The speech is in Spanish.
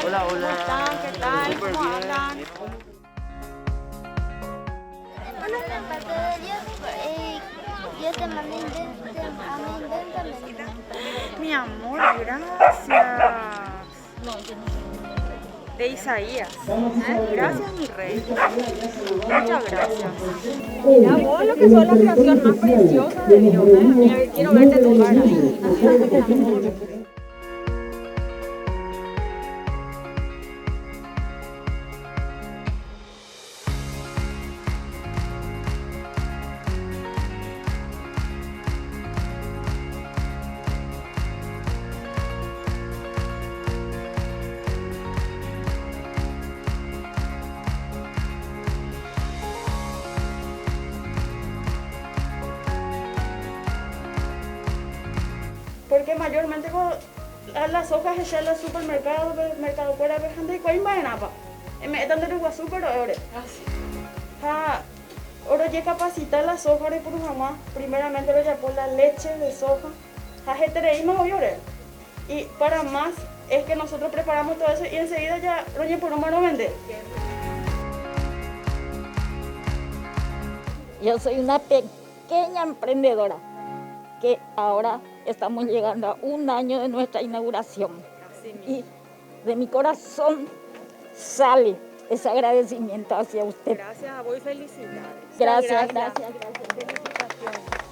Hola, ¿Cómo hola. están? ¿Qué tal? Súper ¿Cómo bien. andan? Bueno, me parte de yo te mandé Mi amor, gracias. De Isaías. Gracias, mi rey. Muchas gracias. Mira vos lo que sos la creación más preciosa de Dios, ¿eh? Mira, quiero verte tocar ahí. Mi amor. Porque mayormente las hojas echar al supermercado, mercado fuera de gente y cuál más nada. Me están dando azúcar ahora. Ahora ya capacitar las hojas por mamá. Primeramente lo ya por la leche de soja. Y para más es que nosotros preparamos todo eso y enseguida ya roñe por no vender. Yo soy una pequeña emprendedora que ahora estamos llegando a un año de nuestra inauguración. Y de mi corazón sale ese agradecimiento hacia usted. Gracias a vos y felicidades. Gracias. Felicitaciones.